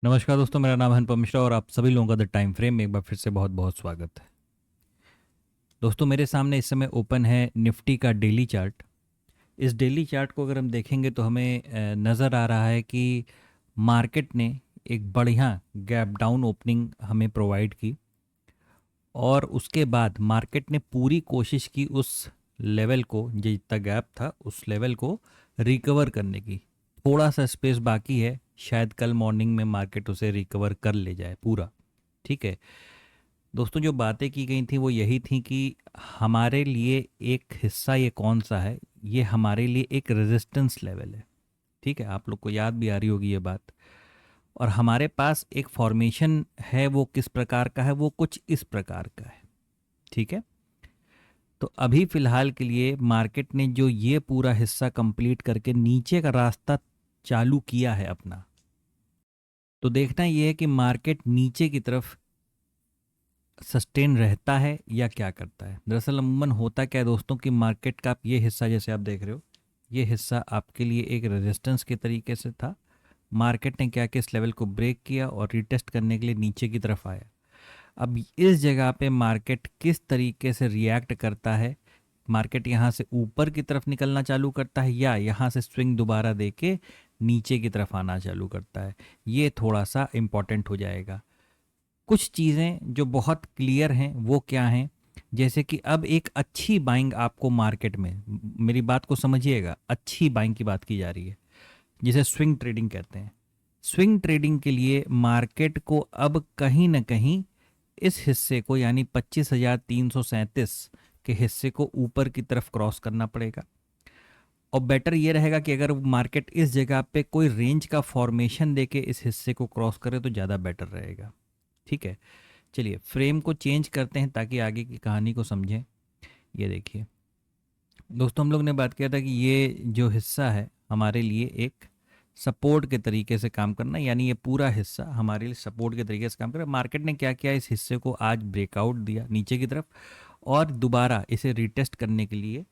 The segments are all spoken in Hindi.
नमस्कार दोस्तों, मेरा नाम है अनुपम मिश्रा और आप सभी लोगों का द टाइम फ्रेम में एक बार फिर से बहुत बहुत स्वागत है। दोस्तों, मेरे सामने इस समय ओपन है निफ्टी का डेली चार्ट। इस डेली चार्ट को अगर हम देखेंगे तो हमें नज़र आ रहा है कि मार्केट ने एक बढ़िया गैप डाउन ओपनिंग हमें प्रोवाइड की और उसके बाद मार्केट ने पूरी कोशिश की उस लेवल को, जो जितना गैप था उस लेवल को रिकवर करने की। थोड़ा सा स्पेस बाकी है, शायद कल मॉर्निंग में मार्केट उसे रिकवर कर ले जाए पूरा। ठीक है दोस्तों, जो बातें की गई थी वो यही थी कि हमारे लिए एक हिस्सा ये कौन सा है, ये हमारे लिए एक रेजिस्टेंस लेवल है। ठीक है, आप लोग को याद भी आ रही होगी ये बात। और हमारे पास एक फॉर्मेशन है, वो किस प्रकार का है, वो कुछ इस प्रकार का है। ठीक है, तो अभी फ़िलहाल के लिए मार्केट ने जो ये पूरा हिस्सा कंप्लीट करके नीचे का रास्ता चालू किया है अपना, तो देखना ये है कि मार्केट नीचे की तरफ सस्टेन रहता है या क्या करता है। दरअसल अमूमन होता क्या है दोस्तों कि मार्केट का ये हिस्सा, जैसे आप देख रहे हो, ये हिस्सा आपके लिए एक रेजिस्टेंस के तरीके से था। मार्केट ने क्या किया, इस लेवल को ब्रेक किया और रिटेस्ट करने के लिए नीचे की तरफ आया। अब इस जगह पे मार्केट किस तरीके से रिएक्ट करता है, मार्केट यहाँ से ऊपर की तरफ निकलना चालू करता है या यहाँ से स्विंग दोबारा देके नीचे की तरफ आना चालू करता है, ये थोड़ा सा इम्पॉर्टेंट हो जाएगा। कुछ चीज़ें जो बहुत क्लियर हैं वो क्या हैं, जैसे कि अब एक अच्छी बाइंग आपको मार्केट में, मेरी बात को समझिएगा, अच्छी बाइंग की बात की जा रही है जिसे स्विंग ट्रेडिंग कहते हैं। स्विंग ट्रेडिंग के लिए मार्केट को अब कहीं ना कहीं इस हिस्से को, यानी 25,337 के हिस्से को ऊपर की तरफ क्रॉस करना पड़ेगा। और बेटर ये रहेगा कि अगर मार्केट इस जगह पे कोई रेंज का फॉर्मेशन देके इस हिस्से को क्रॉस करे तो ज़्यादा बेटर रहेगा। ठीक है, चलिए फ्रेम को चेंज करते हैं ताकि आगे की कहानी को समझें। ये देखिए दोस्तों, हम लोग ने बात किया था कि ये जो हिस्सा है हमारे लिए एक सपोर्ट के तरीके से काम करना, यानी ये पूरा हिस्सा हमारे लिए सपोर्ट के तरीके से काम कर रहा है। मार्केट ने क्या किया, इस हिस्से को आज ब्रेकआउट दिया नीचे की तरफ और दोबारा इसे रिटेस्ट करने के लिए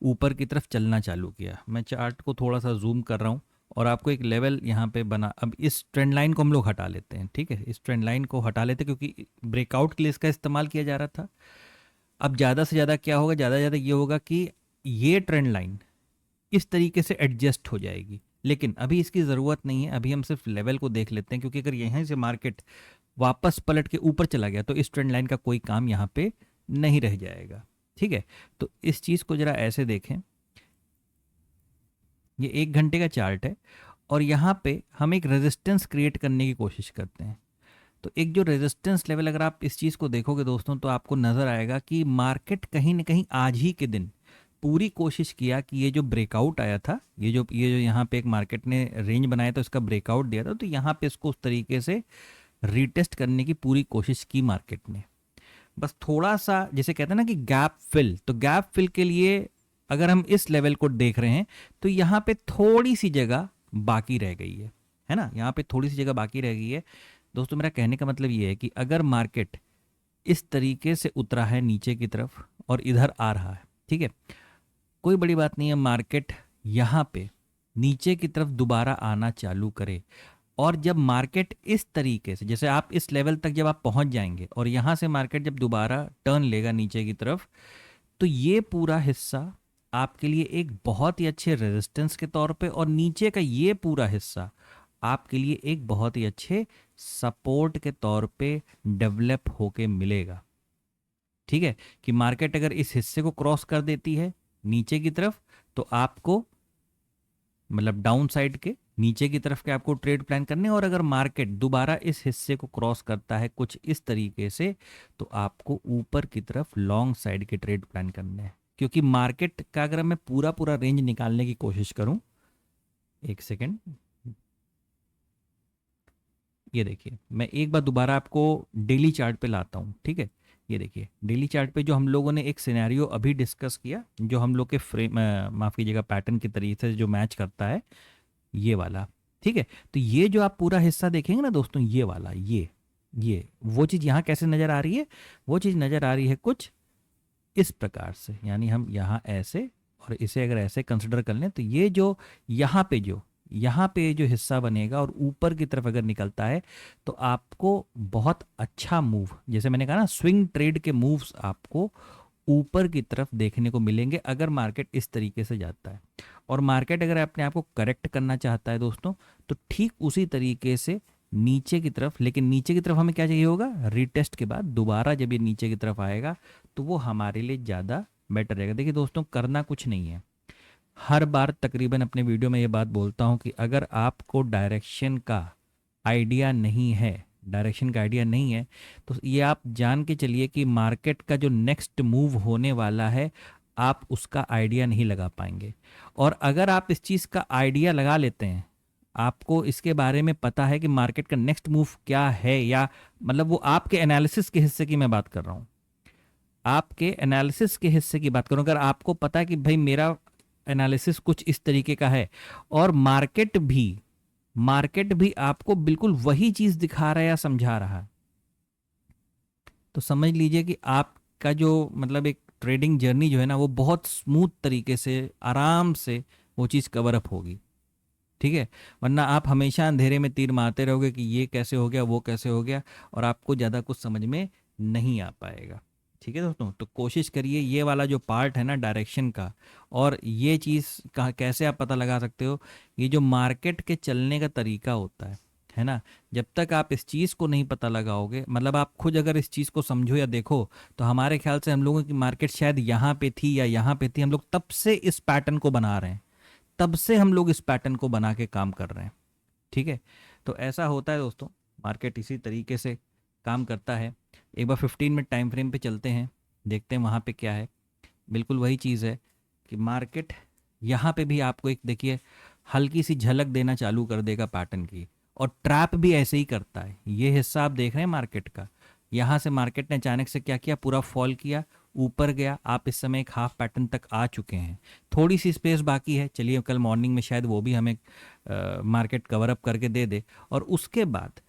ऊपर की तरफ चलना चालू किया। मैं चार्ट को थोड़ा सा जूम कर रहा हूँ और आपको एक लेवल यहाँ पे बना। अब इस ट्रेंड लाइन को हम लोग हटा लेते हैं। ठीक है, इस ट्रेंड लाइन को हटा लेते हैं क्योंकि ब्रेकआउट के लिए इसका इस्तेमाल किया जा रहा था। अब ज़्यादा से ज़्यादा क्या होगा, ज़्यादा से ज़्यादा ये होगा कि ये ट्रेंड लाइन इस तरीके से एडजस्ट हो जाएगी, लेकिन अभी इसकी ज़रूरत नहीं है। अभी हम सिर्फ लेवल को देख लेते हैं, क्योंकि अगर यहीं से मार्केट वापस पलट के ऊपर चला गया तो इस ट्रेंड लाइन का कोई काम यहाँ पे नहीं रह जाएगा। ठीक है, तो इस चीज़ को ज़रा ऐसे देखें, ये 1 घंटे का चार्ट है और यहाँ पे हम एक रेजिस्टेंस क्रिएट करने की कोशिश करते हैं। तो एक जो रेजिस्टेंस लेवल, अगर आप इस चीज़ को देखोगे दोस्तों, तो आपको नज़र आएगा कि मार्केट कहीं ना कहीं आज ही के दिन पूरी कोशिश किया कि ये जो ब्रेकआउट आया था, ये जो यहाँ पे एक मार्केट ने रेंज बनाया था, उसका ब्रेकआउट दिया था, तो यहाँ पे इसको उस तरीके से रीटेस्ट करने की पूरी कोशिश की मार्केट ने। बस थोड़ा सा, जैसे कहते हैं ना कि गैप फिल, तो गैप फिल के लिए अगर हम इस लेवल को देख रहे हैं तो यहाँ पे थोड़ी सी जगह बाकी रह गई है ना, यहाँ पे थोड़ी सी जगह बाकी रह गई है। दोस्तों, मेरा कहने का मतलब ये है कि अगर मार्केट इस तरीके से उतरा है नीचे की तरफ और इधर आ रहा है, ठीक है, कोई बड़ी बात नहीं है, मार्केट यहाँ पे नीचे की तरफ दोबारा आना चालू करे। और जब मार्केट इस तरीके से, जैसे आप इस लेवल तक जब आप पहुंच जाएंगे और यहाँ से मार्केट जब दोबारा टर्न लेगा नीचे की तरफ, तो ये पूरा हिस्सा आपके लिए एक बहुत ही अच्छे रेजिस्टेंस के तौर पे और नीचे का ये पूरा हिस्सा आपके लिए एक बहुत ही अच्छे सपोर्ट के तौर पे डेवलप होके मिलेगा। ठीक है, कि मार्केट अगर इस हिस्से को क्रॉस कर देती है नीचे की तरफ, तो आपको, मतलब डाउन साइड के नीचे की तरफ के आपको ट्रेड प्लान करने, और अगर मार्केट दोबारा इस हिस्से को क्रॉस करता है कुछ इस तरीके से, तो आपको ऊपर की तरफ लॉन्ग साइड के ट्रेड प्लान करने हैं। क्योंकि मार्केट का अगर मैं पूरा पूरा रेंज निकालने की कोशिश करूं, एक सेकेंड, ये देखिए, मैं एक बार दोबारा आपको डेली चार्ट पे लाता हूं। ठीक है, ये देखिए डेली चार्ट पे जो हम लोगों ने एक सिनेरियो अभी डिस्कस किया, जो हम लोग के फ्रेम, माफ़ कीजिएगा, पैटर्न की तरीके से जो मैच करता है, ये वाला। ठीक है, तो ये जो आप पूरा हिस्सा देखेंगे ना दोस्तों, ये वाला, ये वो चीज़ यहाँ कैसे नज़र आ रही है, वो चीज़ नज़र आ रही है कुछ इस प्रकार से। यानी हम यहाँ ऐसे और इसे अगर ऐसे कंसिडर कर लें, तो ये जो यहाँ पे जो यहाँ पे जो हिस्सा बनेगा और ऊपर की तरफ अगर निकलता है तो आपको बहुत अच्छा मूव, जैसे मैंने कहा ना, स्विंग ट्रेड के मूव्स आपको ऊपर की तरफ देखने को मिलेंगे अगर मार्केट इस तरीके से जाता है। और मार्केट अगर अपने आप को करेक्ट करना चाहता है दोस्तों, तो ठीक उसी तरीके से नीचे की तरफ, लेकिन नीचे की तरफ हमें क्या चाहिए होगा, रीटेस्ट के बाद दोबारा जब ये नीचे की तरफ आएगा तो वो हमारे लिए ज़्यादा बेटर रहेगा। देखिए दोस्तों, करना कुछ नहीं है। हर बार तकरीबन अपने वीडियो में ये बात बोलता हूँ कि अगर आपको डायरेक्शन का आइडिया नहीं है, तो ये आप जान के चलिए कि मार्केट का जो नेक्स्ट मूव होने वाला है आप उसका आइडिया नहीं लगा पाएंगे। और अगर आप इस चीज़ का आइडिया लगा लेते हैं, आपको इसके बारे में पता है कि मार्केट का नेक्स्ट मूव क्या है, या मतलब वो आपके एनालिसिस के हिस्से की मैं बात कर रहा हूँ, आपके एनालिसिस के हिस्से की बात करूं, अगर आपको पता है कि भाई मेरा एनालिसिस कुछ इस तरीके का है और मार्केट भी आपको बिल्कुल वही चीज दिखा रहा है या समझा रहा है, तो समझ लीजिए कि आपका जो मतलब एक ट्रेडिंग जर्नी जो है ना, वो बहुत स्मूथ तरीके से आराम से वो चीज़ कवर अप होगी। ठीक है, वरना आप हमेशा अंधेरे में तीर मारते रहोगे कि ये कैसे हो गया, वो कैसे हो गया, और आपको ज़्यादा कुछ समझ में नहीं आ पाएगा। ठीक है दोस्तों, तो कोशिश करिए ये वाला जो पार्ट है ना डायरेक्शन का, और ये चीज़ का कैसे आप पता लगा सकते हो, ये जो मार्केट के चलने का तरीका होता है ना, जब तक आप इस चीज़ को नहीं पता लगाओगे, मतलब आप खुद अगर इस चीज़ को समझो या देखो, तो हमारे ख्याल से हम लोगों की मार्केट शायद यहाँ पे थी या यहाँ पे थी, हम लोग तब से इस पैटर्न को बना रहे हैं, तब से हम लोग इस पैटर्न को बना के काम कर रहे हैं। ठीक है, तो ऐसा होता है दोस्तों, मार्केट इसी तरीके से काम करता है। एक बार 15 मिनट टाइम फ्रेम पे चलते हैं, देखते हैं वहाँ पे क्या है। बिल्कुल वही चीज़ है कि मार्केट यहाँ पे भी आपको एक देखिए हल्की सी झलक देना चालू कर देगा पैटर्न की, और ट्रैप भी ऐसे ही करता है। ये हिस्सा आप देख रहे हैं मार्केट का, यहाँ से मार्केट ने अचानक से क्या किया, पूरा फॉल किया, ऊपर गया, आप इस समय एक हाफ पैटर्न तक आ चुके हैं, थोड़ी सी स्पेस बाकी है, चलिए कल मॉर्निंग में शायद वो भी हमें मार्केट कवर अप करके दे दे। और उसके बाद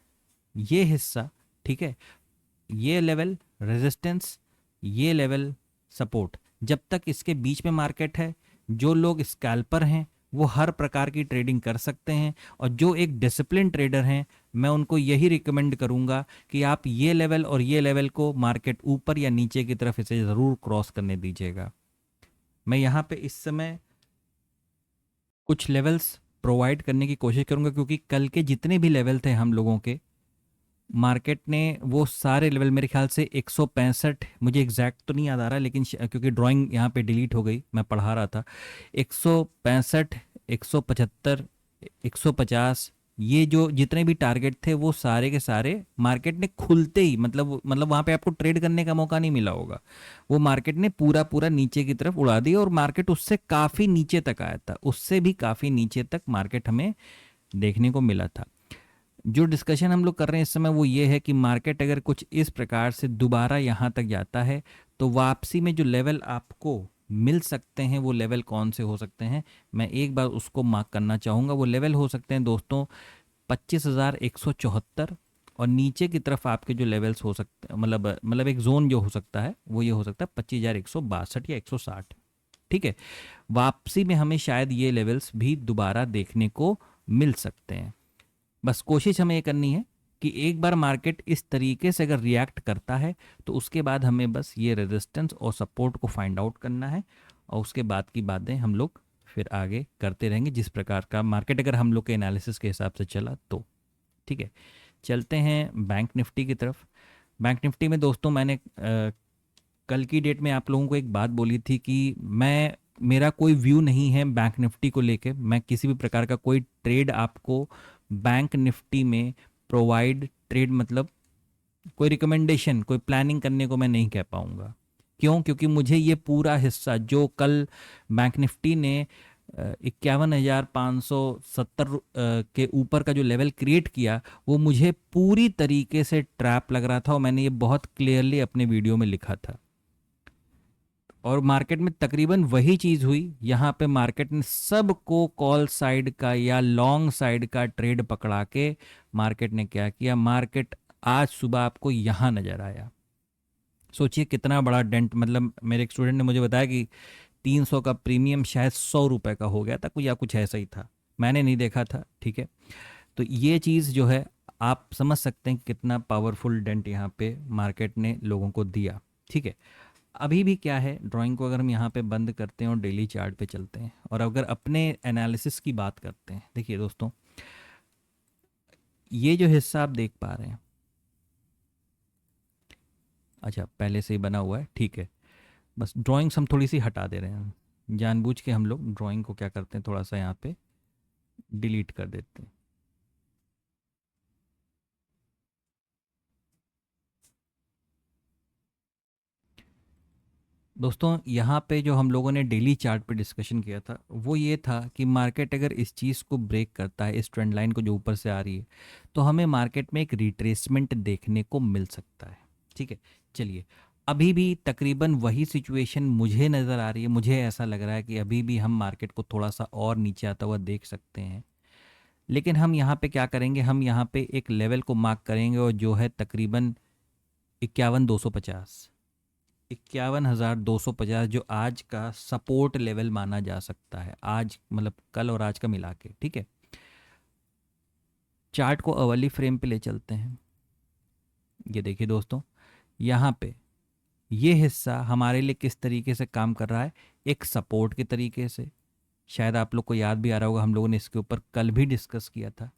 ये हिस्सा, ठीक है, ये लेवल रेजिस्टेंस, ये लेवल सपोर्ट, जब तक इसके बीच में मार्केट है, जो लोग स्कैल्पर हैं वो हर प्रकार की ट्रेडिंग कर सकते हैं, और जो एक डिसिप्लिन ट्रेडर हैं मैं उनको यही रिकमेंड करूंगा कि आप ये लेवल और ये लेवल को मार्केट ऊपर या नीचे की तरफ इसे ज़रूर क्रॉस करने दीजिएगा। मैं यहाँ पे इस समय कुछ लेवल्स प्रोवाइड करने की कोशिश करूंगा, क्योंकि कल के जितने भी लेवल थे हम लोगों के, मार्केट ने वो सारे लेवल मेरे ख्याल से 165, मुझे एग्जैक्ट तो नहीं याद आ रहा, लेकिन क्योंकि ड्राइंग यहाँ पे डिलीट हो गई, मैं पढ़ा रहा था, 165, 175, 150, ये जो जितने भी टारगेट थे वो सारे के सारे मार्केट ने खुलते ही, मतलब वहाँ पे आपको ट्रेड करने का मौका नहीं मिला होगा, वो मार्केट ने पूरा पूरा नीचे की तरफ उड़ा दिया, और मार्केट उससे काफ़ी नीचे तक आया था, उससे भी काफ़ी नीचे तक मार्केट हमें देखने को मिला था। जो डिस्कशन हम लोग कर रहे हैं इस समय वो ये है कि मार्केट अगर कुछ इस प्रकार से दोबारा यहाँ तक जाता है तो वापसी में जो लेवल आपको मिल सकते हैं वो लेवल कौन से हो सकते हैं, मैं एक बार उसको मार्क करना चाहूँगा। वो लेवल हो सकते हैं दोस्तों 25,174, और नीचे की तरफ आपके जो लेवल्स हो सकते हैं, मतलब एक जोन जो हो सकता है वो ये हो सकता है 25,162 या 160। ठीक है, वापसी में हमें शायद ये लेवल्स भी दोबारा देखने को मिल सकते हैं। बस कोशिश हमें ये करनी है कि एक बार मार्केट इस तरीके से अगर रिएक्ट करता है तो उसके बाद हमें बस ये रेजिस्टेंस और सपोर्ट को फाइंड आउट करना है, और उसके बाद की बातें हम लोग फिर आगे करते रहेंगे, जिस प्रकार का मार्केट अगर हम लोग के एनालिसिस के हिसाब से चला तो। ठीक है, चलते हैं बैंक निफ्टी की तरफ। बैंक निफ्टी में दोस्तों मैंने कल की डेट में आप लोगों को एक बात बोली थी कि मेरा कोई व्यू नहीं है बैंक निफ्टी को लेके, मैं किसी भी प्रकार का कोई ट्रेड आपको बैंक निफ्टी में प्रोवाइड, ट्रेड मतलब कोई रिकमेंडेशन, कोई प्लानिंग करने को मैं नहीं कह पाऊंगा। क्यों? क्योंकि मुझे ये पूरा हिस्सा जो कल बैंक निफ्टी ने 51,570 के ऊपर का जो लेवल क्रिएट किया, वो मुझे पूरी तरीके से ट्रैप लग रहा था, और मैंने ये बहुत क्लियरली अपने वीडियो में लिखा था। और मार्केट में तकरीबन वही चीज़ हुई। यहाँ पे मार्केट ने सबको कॉल साइड का या लॉन्ग साइड का ट्रेड पकड़ा के मार्केट ने क्या किया, मार्केट आज सुबह आपको यहाँ नज़र आया। सोचिए कितना बड़ा डेंट, मतलब मेरे एक स्टूडेंट ने मुझे बताया कि 300 का प्रीमियम शायद 100 रुपए का हो गया था, या कुछ ऐसा ही था। मैंने नहीं देखा था, ठीक है। तो ये चीज़ जो है, आप समझ सकते हैं कितना पावरफुल डेंट यहाँ पे मार्केट ने लोगों को दिया, ठीक है। अभी भी क्या है, ड्राइंग को अगर हम यहाँ पे बंद करते हैं और डेली चार्ट पे चलते हैं और अगर अपने एनालिसिस की बात करते हैं, देखिए दोस्तों, ये जो हिस्सा आप देख पा रहे हैं, अच्छा पहले से ही बना हुआ है, ठीक है। बस ड्राइंग्स हम थोड़ी सी हटा दे रहे हैं, जानबूझ के हम लोग ड्राइंग को क्या करते हैं, थोड़ा सा यहाँ पे डिलीट कर देते हैं। दोस्तों यहाँ पे जो हम लोगों ने डेली चार्ट पे डिस्कशन किया था वो ये था कि मार्केट अगर इस चीज़ को ब्रेक करता है, इस ट्रेंड लाइन को जो ऊपर से आ रही है, तो हमें मार्केट में एक रिट्रेसमेंट देखने को मिल सकता है, ठीक है। चलिए, अभी भी तकरीबन वही सिचुएशन मुझे नज़र आ रही है, मुझे ऐसा लग रहा है कि अभी भी हम मार्केट को थोड़ा सा और नीचे आता हुआ देख सकते हैं। लेकिन हम यहाँ पे क्या करेंगे, हम यहाँ पे एक लेवल को मार्क करेंगे और जो है तकरीबन 51,250, 51,250, जो आज का सपोर्ट लेवल माना जा सकता है, आज मतलब कल और आज का मिला के, ठीक है। चार्ट को अवली फ्रेम पे ले चलते हैं। ये देखिए दोस्तों, यहाँ पे ये हिस्सा हमारे लिए किस तरीके से काम कर रहा है, एक सपोर्ट के तरीके से। शायद आप लोग को याद भी आ रहा होगा, हम लोगों ने इसके ऊपर कल भी डिस्कस किया था।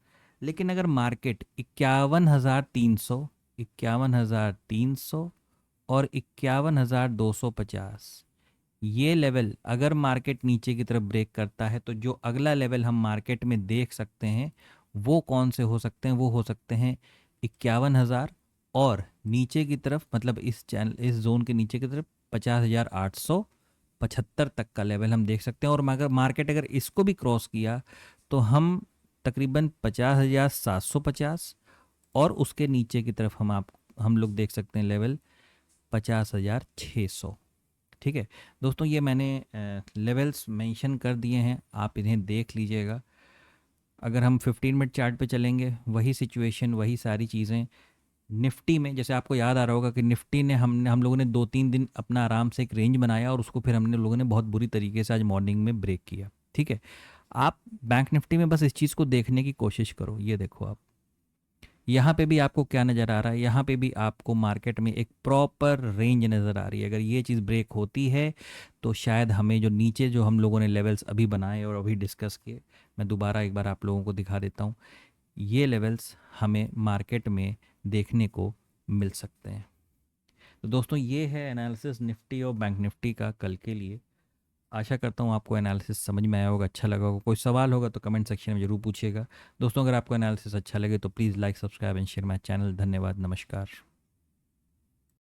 लेकिन अगर मार्केट 51,300, 51,300 और 51,250, ये लेवल अगर मार्केट नीचे की तरफ ब्रेक करता है, तो जो अगला लेवल हम मार्केट में देख सकते हैं वो कौन से हो सकते हैं, वो हो सकते हैं 51,000 और नीचे की तरफ, मतलब इस चैनल, इस जोन के नीचे की तरफ 50,875 तक का लेवल हम देख सकते हैं। और अगर मार्केट अगर इसको भी क्रॉस किया तो हम तकरीबन 50,750 और उसके नीचे की तरफ हम लोग देख सकते हैं लेवल 50,600, ठीक है। दोस्तों ये मैंने लेवल्स मेंशन कर दिए हैं, आप इन्हें देख लीजिएगा। अगर हम 15 मिनट चार्ट पे चलेंगे, वही सिचुएशन, वही सारी चीज़ें। निफ्टी में जैसे आपको याद आ रहा होगा कि निफ्टी ने हम लोगों ने 2-3 दिन अपना आराम से एक रेंज बनाया और उसको फिर हमने लोगों ने बहुत बुरी तरीके से आज मॉर्निंग में ब्रेक किया, ठीक है। आप बैंक निफ्टी में बस इस चीज़ को देखने की कोशिश करो। ये देखो आप, यहाँ पे भी आपको क्या नज़र आ रहा है, यहाँ पे भी आपको मार्केट में एक प्रॉपर रेंज नज़र आ रही है। अगर ये चीज़ ब्रेक होती है तो शायद हमें जो नीचे जो हम लोगों ने लेवल्स अभी बनाए और अभी डिस्कस किए, मैं दोबारा एक बार आप लोगों को दिखा देता हूँ, ये लेवल्स हमें मार्केट में देखने को मिल सकते हैं। तो दोस्तों ये है एनालिसिस निफ्टी और बैंक निफ्टी का कल के लिए। आशा करता हूँ आपको एनालिसिस समझ में आया होगा, अच्छा लगा होगा। कोई सवाल होगा तो कमेंट सेक्शन में ज़रूर पूछिएगा। दोस्तों अगर आपको एनालिसिस अच्छा लगे तो please like, subscribe and share my channel. धन्यवाद, नमस्कार।